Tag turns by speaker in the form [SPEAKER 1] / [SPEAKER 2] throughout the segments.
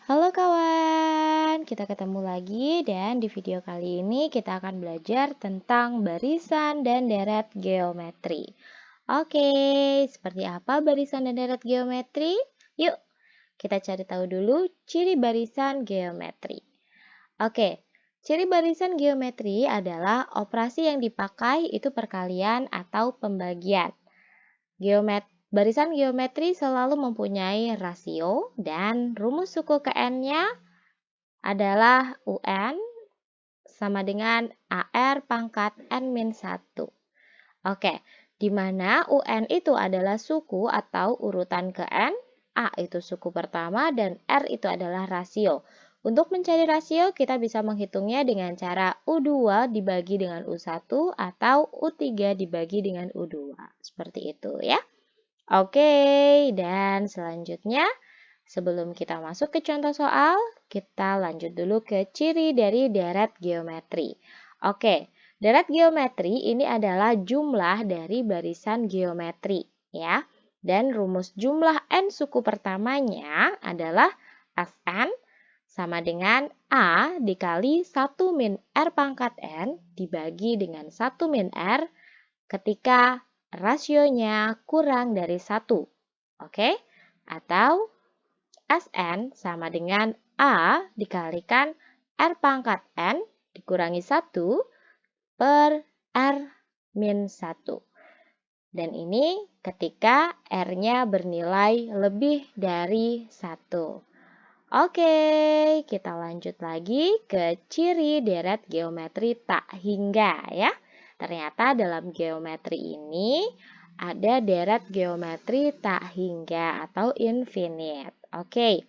[SPEAKER 1] Halo kawan, kita ketemu lagi dan di video kali ini kita akan belajar tentang barisan dan deret geometri. Oke, seperti apa barisan dan deret geometri? Yuk, kita cari tahu dulu ciri barisan geometri. Oke, ciri barisan geometri adalah operasi yang dipakai itu perkalian atau pembagian. Barisan geometri selalu mempunyai rasio dan rumus suku ke n-nya adalah UN sama dengan AR pangkat N-1. Oke, di mana UN itu adalah suku atau urutan ke N, A itu suku pertama, dan R itu adalah rasio. Untuk mencari rasio, kita bisa menghitungnya dengan cara U2 dibagi dengan U1 atau U3 dibagi dengan U2. Seperti itu ya. Oke, dan selanjutnya sebelum kita masuk ke contoh soal, kita lanjut dulu ke ciri dari deret geometri. Oke, deret geometri ini adalah jumlah dari barisan geometri ya. Dan rumus jumlah n suku pertamanya adalah Sn sama dengan A dikali 1 min R pangkat N dibagi dengan 1 min R ketika rasionya kurang dari 1. Oke? Atau Sn sama dengan A dikalikan R pangkat N dikurangi 1 per R min 1. Dan ini ketika R-nya bernilai lebih dari 1. Oke, kita lanjut lagi ke ciri deret geometri tak hingga ya. Ternyata dalam geometri ini ada deret geometri tak hingga atau infinite. Oke,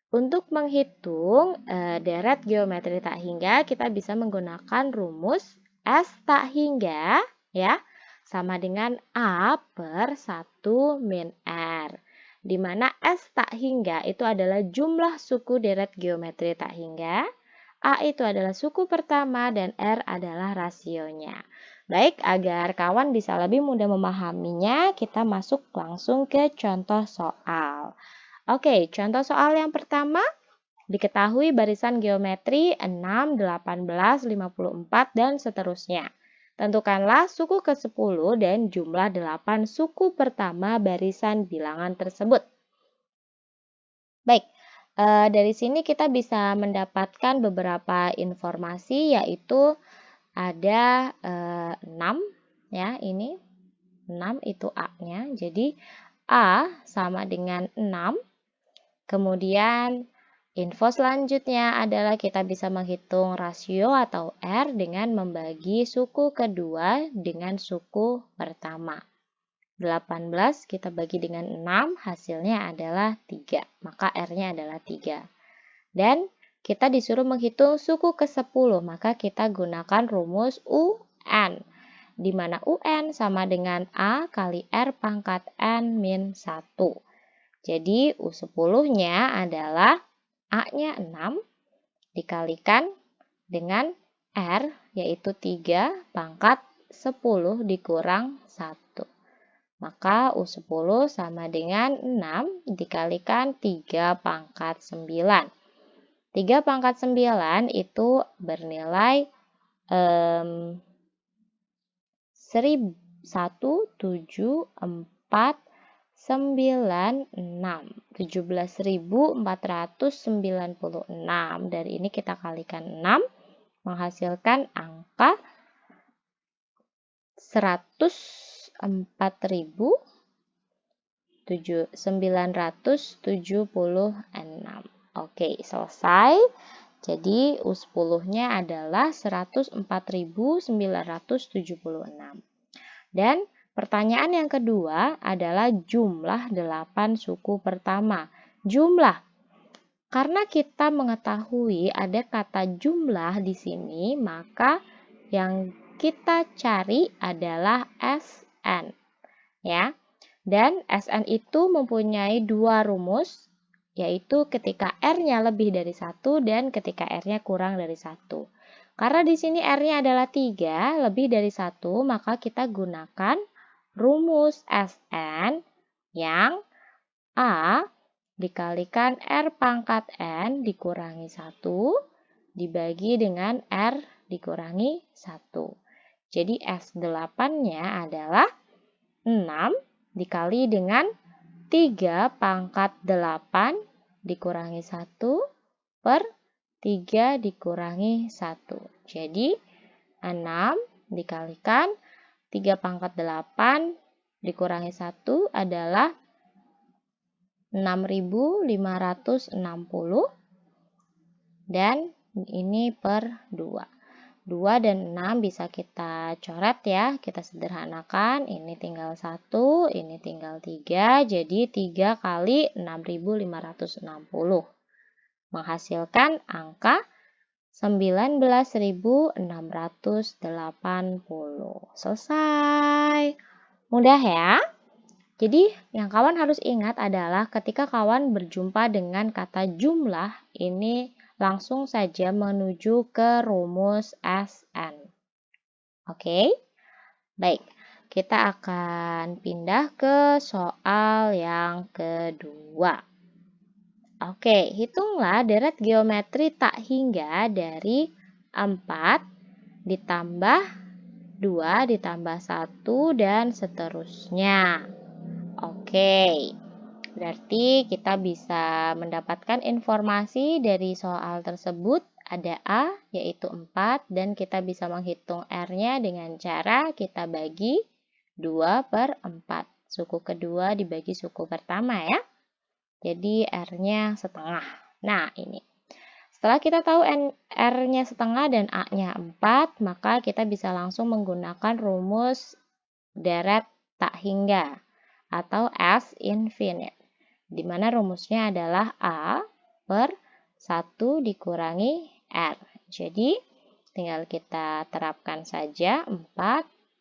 [SPEAKER 1] untuk menghitung deret geometri tak hingga kita bisa menggunakan rumus S tak hingga ya sama dengan A per 1 min R. Di mana S tak hingga itu adalah jumlah suku deret geometri tak hingga, A itu adalah suku pertama, dan R adalah rasionya. Baik, agar kawan bisa lebih mudah memahaminya, kita masuk langsung ke contoh soal. Oke, contoh soal yang pertama, diketahui barisan geometri 6, 18, 54, dan seterusnya. Tentukanlah suku ke-10 dan jumlah 8 suku pertama barisan bilangan tersebut. Baik, dari sini kita bisa mendapatkan beberapa informasi, yaitu ada 6 ya, ini 6 itu A-nya. Jadi A sama dengan 6. Kemudian info selanjutnya adalah kita bisa menghitung rasio atau R dengan membagi suku kedua dengan suku pertama. 18 kita bagi dengan 6, hasilnya adalah 3, maka R-nya adalah 3. Dan kita disuruh menghitung suku ke-10, maka kita gunakan rumus UN, di mana UN sama dengan A kali R pangkat N min 1. Jadi U10-nya adalah A-nya 6 dikalikan dengan R, yaitu 3 pangkat 10 dikurang 1. Maka U10 sama dengan 6 dikalikan 3 pangkat 9. 3 pangkat 9 itu bernilai 17.496. Dari ini kita kalikan 6 menghasilkan angka 104.976. Oke, selesai. Jadi U10-nya adalah 104.976. Dan pertanyaan yang kedua adalah jumlah 8 suku pertama. Jumlah. Karena kita mengetahui ada kata jumlah di sini, maka yang kita cari adalah Sn. Ya. Dan Sn itu mempunyai dua rumus, yaitu ketika R-nya lebih dari 1 dan ketika R-nya kurang dari 1. Karena di sini R-nya adalah 3, lebih dari 1, maka kita gunakan rumus Sn yang A dikalikan R pangkat N dikurangi 1 dibagi dengan R dikurangi 1. Jadi S8-nya adalah 6 dikali dengan 3 pangkat 8 dikurangi 1 per 3 dikurangi 1. Jadi 6 dikalikan 3 pangkat 8 dikurangi 1 adalah 6.560 dan ini per 2. 2 dan 6 bisa kita coret ya, kita sederhanakan. Ini tinggal 1, ini tinggal 3, jadi 3 kali 6.560. Menghasilkan angka 19.680. Selesai. Mudah ya? Jadi yang kawan harus ingat adalah ketika kawan berjumpa dengan kata jumlah, ini langsung saja menuju ke rumus SN. Oke? Baik, kita akan pindah ke soal yang kedua. Oke, hitunglah deret geometri tak hingga dari 4 ditambah 2 ditambah 1 dan seterusnya. Oke, berarti kita bisa mendapatkan informasi dari soal tersebut. Ada A, yaitu 4, dan kita bisa menghitung R-nya dengan cara kita bagi 2 per 4. Suku kedua dibagi suku pertama ya. Jadi R-nya setengah. Nah, ini. Setelah kita tahu R-nya setengah dan A-nya 4, maka kita bisa langsung menggunakan rumus deret tak hingga atau S infinite, di mana rumusnya adalah A per 1 dikurangi R. Jadi, tinggal kita terapkan saja 4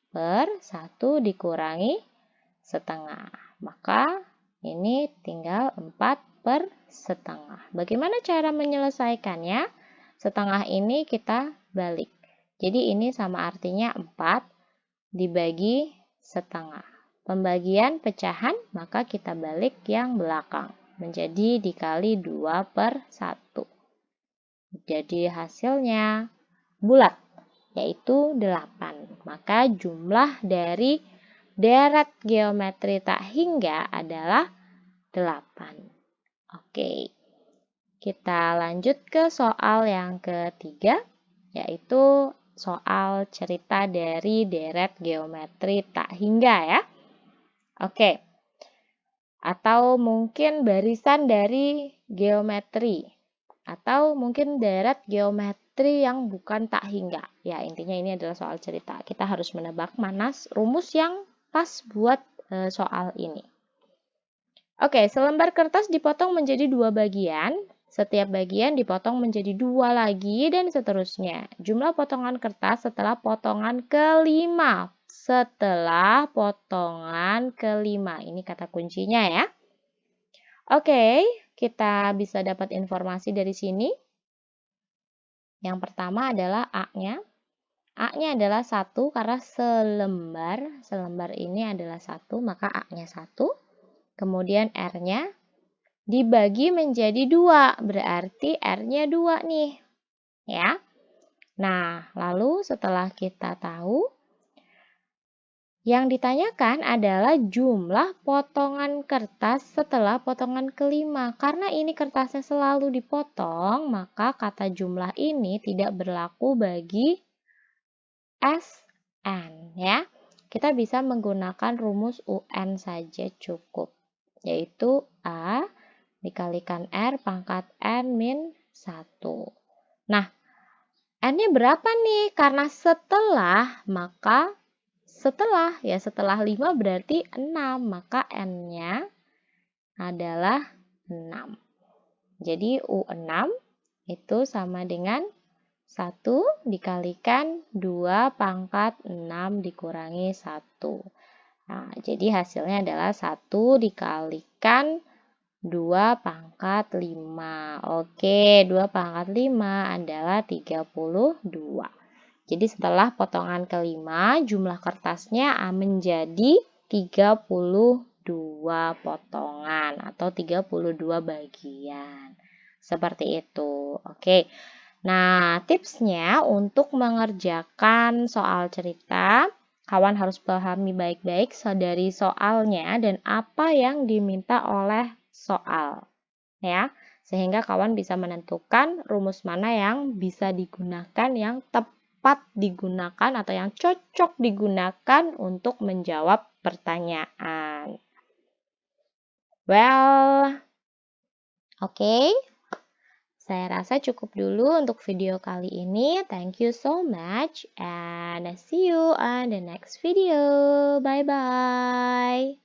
[SPEAKER 1] per 1 dikurangi setengah. Maka, ini tinggal 4 per setengah. Bagaimana cara menyelesaikannya? Setengah ini kita balik. Jadi, ini sama artinya 4 dibagi setengah. Pembagian pecahan, maka kita balik yang belakang. Menjadi dikali 2 per 1. Jadi hasilnya bulat, yaitu 8. Maka jumlah dari deret geometri tak hingga adalah 8. Oke, kita lanjut ke soal yang ketiga, yaitu soal cerita dari deret geometri tak hingga ya. Oke, atau mungkin barisan dari geometri, atau mungkin deret geometri yang bukan tak hingga. Ya, intinya ini adalah soal cerita. Kita harus menebak mana rumus yang pas buat soal ini. Oke, selembar kertas dipotong menjadi 2 bagian. Setiap bagian dipotong menjadi 2 lagi dan seterusnya. Jumlah potongan kertas setelah potongan kelima. Setelah potongan kelima. Ini kata kuncinya ya. Oke, kita bisa dapat informasi dari sini. Yang pertama adalah A-nya. A-nya adalah 1 karena selembar. Selembar ini adalah 1, maka A-nya 1. Kemudian R-nya dibagi menjadi 2, berarti R-nya 2 nih. Ya. Nah, lalu setelah kita tahu, yang ditanyakan adalah jumlah potongan kertas setelah potongan kelima. Karena ini kertasnya selalu dipotong, maka kata jumlah ini tidak berlaku bagi SN. Ya. Kita bisa menggunakan rumus UN saja cukup, yaitu A dikalikan R pangkat N min 1. Nah, N-nya berapa nih? Karena setelah, maka setelah 5 berarti 6, maka N-nya adalah 6. Jadi U6 itu sama dengan 1 dikalikan 2 pangkat 6 dikurangi 1. Nah, jadi hasilnya adalah 1 dikalikan 2 pangkat 5. Oke, 2 pangkat 5 adalah 32. Jadi setelah potongan kelima, jumlah kertasnya menjadi 32. potongan atau 32 bagian. Seperti itu. Oke. Nah, tipsnya untuk mengerjakan soal cerita, kawan harus pahami baik-baik dari soalnya dan apa yang diminta oleh soal, ya. Sehingga kawan bisa menentukan rumus mana yang bisa digunakan, yang tepat digunakan atau yang cocok digunakan untuk menjawab pertanyaan. Well, oke. Saya rasa cukup dulu untuk video kali ini. Thank you so much and see you on the next video. Bye bye.